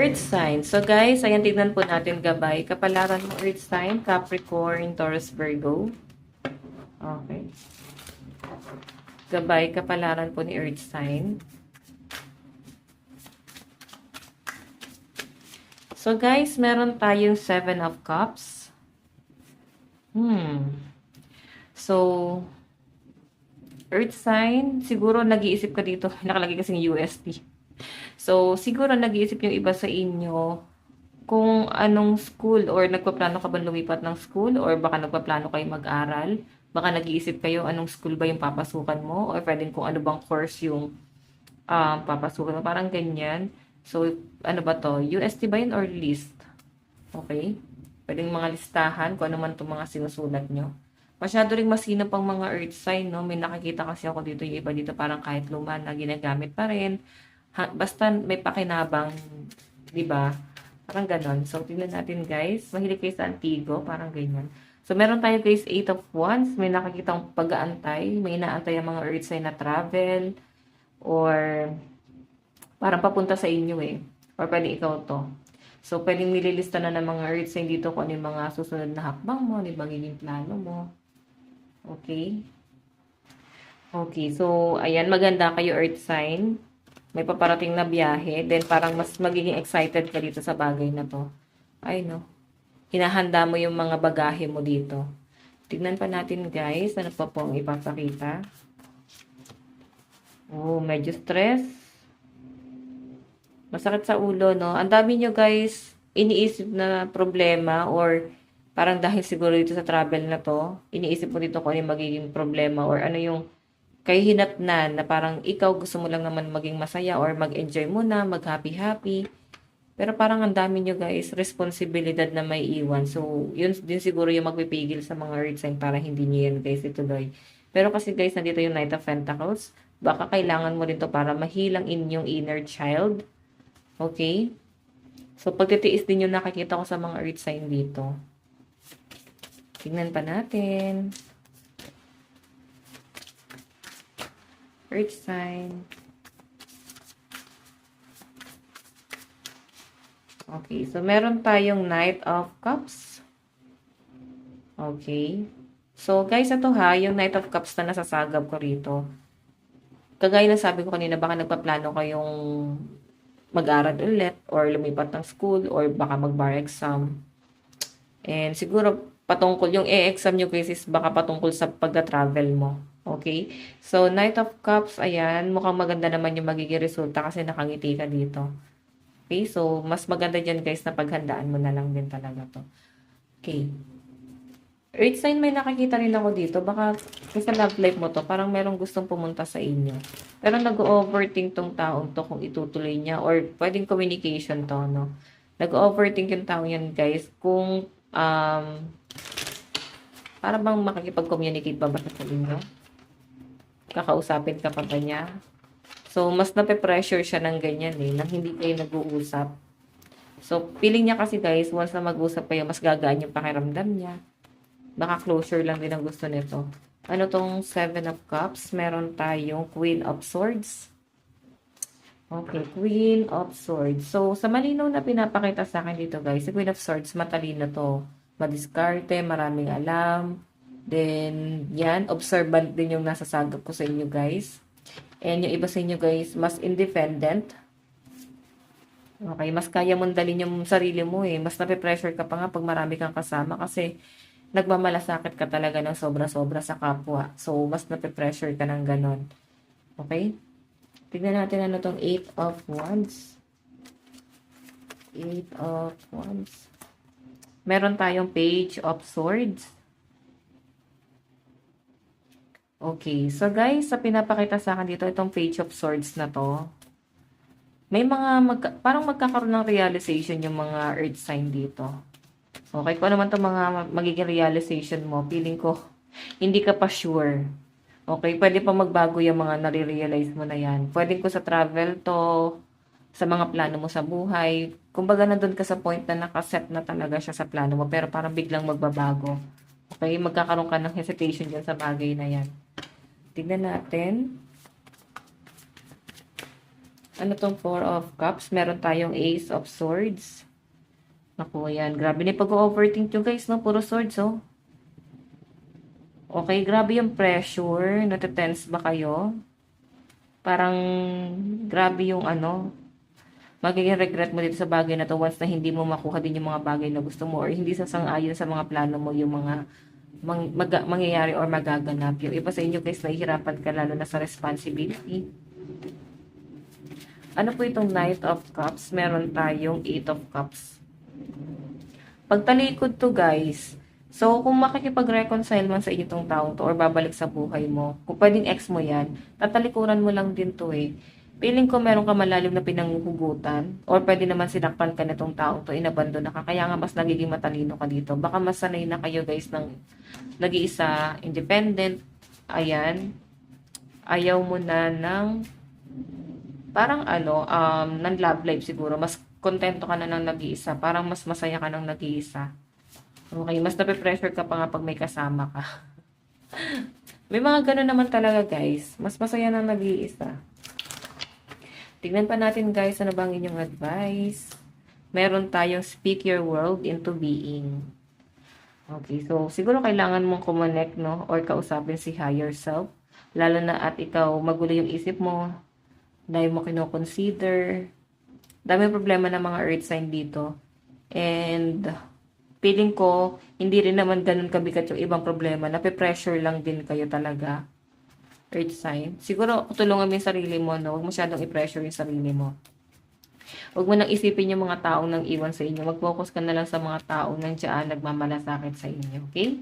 Earth sign. So guys, ayan tignan po natin gabay. Kapalaran mo Earth sign, Capricorn, Taurus, Virgo. Okay. Gabay, kapalaran po ni Earth sign. So guys, meron tayong 7 of Cups. So, Earth sign, siguro nag-iisip ka dito. Nakalagay kasing UST. So, siguro nag-iisip yung iba sa inyo kung anong school or nagpaplano ka ba lumipat ng school or baka nagpaplano kayo mag-aral. Baka nag-iisip kayo anong school ba yung papasukan mo or pwedeng kung ano bang course yung papasukan mo. Parang ganyan. So, ano ba to? UST ba yun or list? Okay? Pwedeng mga listahan kung ano man itong mga sinusulat nyo. Masyado ring masinop ang mga earth sign, no? May nakikita kasi ako dito, yung iba dito parang kahit luma na ginagamit pa rin. Basta may pakinabang, di ba? Parang ganon. So, tingnan natin guys. Mahilig kayo sa Antigo, parang ganyan. So, meron tayo guys 8 of Wands. May nakikitang pag-aantay. May inaantay ang mga earth sign na travel. Or, parang papunta sa inyo eh. Or pwede ikaw to. So, pwedeng nililista na ng mga earth sign dito kung ano yung mga susunod na hakbang mo, ano yung magiging plano mo. Okay? Okay, so, ayan, maganda kayo earth sign. May paparating na biyahe. Then, parang mas magiging excited ka dito sa bagay na to. Ay, no. Hinahanda mo yung mga bagahe mo dito. Tignan pa natin, guys. Ano pa po ang ipapakita? Oh, medyo stress. Masakit sa ulo, no? Ang dami nyo, guys, iniisip na problema or parang dahil siguro dito sa travel na to, iniisip mo dito kung ano yung magiging problema or ano yung kahihinatnan na parang ikaw gusto mo lang naman maging masaya or mag-enjoy mo na, mag-happy-happy. Pero parang ang dami nyo guys, responsibilidad na may iwan. So, yun din siguro yung magpipigil sa mga earth sign para hindi nyo yan guys ituloy. Pero kasi guys, nandito yung Knight of Pentacles. Baka kailangan mo rin to para mahilang inyong inner child. Okay? So, pagtitiis din yung nakikita ko sa mga earth sign dito. Tignan pa natin. Earth sign. Okay, so meron tayong Knight of Cups. Okay. So, guys, ito ha, yung Knight of Cups na nasasagap ko rito. Kagaya na sabi ko kanina, baka nagpaplano kayong mag-aral ulit or lumipat ng school or baka mag-bar exam. And siguro, patungkol yung e-exam nyo guys is baka patungkol sa pagda-travel mo. Okay? So, Knight of Cups, ayan, mukhang maganda naman yung magiging resulta kasi nakangiti ka dito. Okay? So, mas maganda dyan guys na paghandaan mo na lang din talaga to. Okay. Earth sign, may nakakita rin ako dito. Baka sa love life mo to, parang merong gustong pumunta sa inyo. Pero nag-overthink tong taong to kung itutuloy niya or pwedeng communication to, no? Nag-overthink yung taong yan guys kung para bang makikipag-communicate pa ba sa inyo? Kakausapin ka pa ba niya? So, mas nape-pressure siya ng ganyan eh, nang hindi kayo nag-uusap. So, feeling niya kasi guys, once na mag-usap kayo, mas gagaan yung pakiramdam niya. Baka closure lang din ang gusto nito. Ano tong 7 of Cups? Meron tayong Queen of Swords. Okay, Queen of Swords. So, sa malinaw na pinapakita sa akin dito guys, si Queen of Swords, matalino to. Madiskarte, maraming alam. Then, yan, observant din yung nasasagap ko sa inyo guys. And yung iba sa inyo guys, mas independent. Okay, mas kaya mong dalhin yung sarili mo eh. Mas nape-pressure ka pa nga pag marami kang kasama kasi nagmamalasakit ka talaga ng sobra-sobra sa kapwa. So, mas nape-pressure ka ng ganon. Okay? Tignan natin ano tong 8 of Wands. 8 of Wands. Meron tayong Page of Swords. Okay. So, guys, sa pinapakita sa akin dito, itong Page of Swords na to, may mga, parang magkakaroon ng realization yung mga earth sign dito. Okay, kung ano man itong mga magiging realization mo, feeling ko, hindi ka pa sure. Okay, pwede pa magbago yung mga nare-realize mo na yan. Pwede ko sa travel to, sa mga plano mo sa buhay. Kumbaga nandun ka sa point na nakaset na talaga siya sa plano mo, pero parang biglang magbabago. Okay, magkakaroon ka ng hesitation dyan sa bagay na yan. Tignan natin. Ano tong Four of Cups? Meron tayong Ace of Swords. Naku, yan. Grabe na yung pag-overthink nyo guys, no? Puro swords, oh. Okay, grabe yung pressure. Natetense ba kayo? Parang grabe yung ano, magiging regret mo dito sa bagay na to once na hindi mo makuha din yung mga bagay na gusto mo or hindi sasang-ayon sa mga plano mo yung mga mangyayari or magaganap. Yung iba sa inyo guys, nahihirapan ka lalo na sa responsibility. Ano po itong Knight of Cups? Meron tayong Eight of Cups. Pagtalikod to guys, so kung makikipag-reconcile man sa inyo tong taong to or babalik sa buhay mo, kung pwedeng ex mo yan, tatalikuran mo lang din to eh. Feeling ko meron ka malalim na pinanghuhugutan or pwede naman sinakpan ka na tong taong to, inabandon na ka, kaya nga mas nagiging matalino ka dito. Baka mas sanay na kayo guys ng nag-iisa, independent, ayan, ayaw mo na ng parang ano, ng love life siguro, mas kontento ka na ng nag-iisa, parang mas masaya ka ng nag-iisa. Okay, mas nape-pressure ka pa nga pag may kasama ka. May mga ganun naman talaga guys, mas masaya ng nag-iisa. Tignan pa natin guys, ano bang inyong advice? Meron tayong speak your world into being. Okay, so siguro kailangan mong kumonect, no? Or kausapin si higher self. Lalo na at ikaw, magulo yung isip mo. Dahil mo kino-consider. Dami problema ng mga earth sign dito. And feeling ko, hindi rin naman ganun kabigat yung ibang problema. Nape-pressure lang din kayo talaga. Earth sign. Siguro, tulungan mo yung sarili mo, no? Huwag masyadong i-pressure yung sarili mo. Huwag mo nang isipin yung mga taong nang iwan sa inyo. Mag-focus ka na lang sa mga taong nandiyan nagmamalasakit sa inyo. Okay?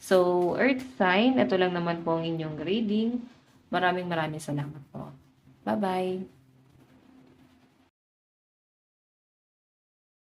So, Earth sign, ito lang naman po ang inyong reading. Maraming salamat po. Bye-bye!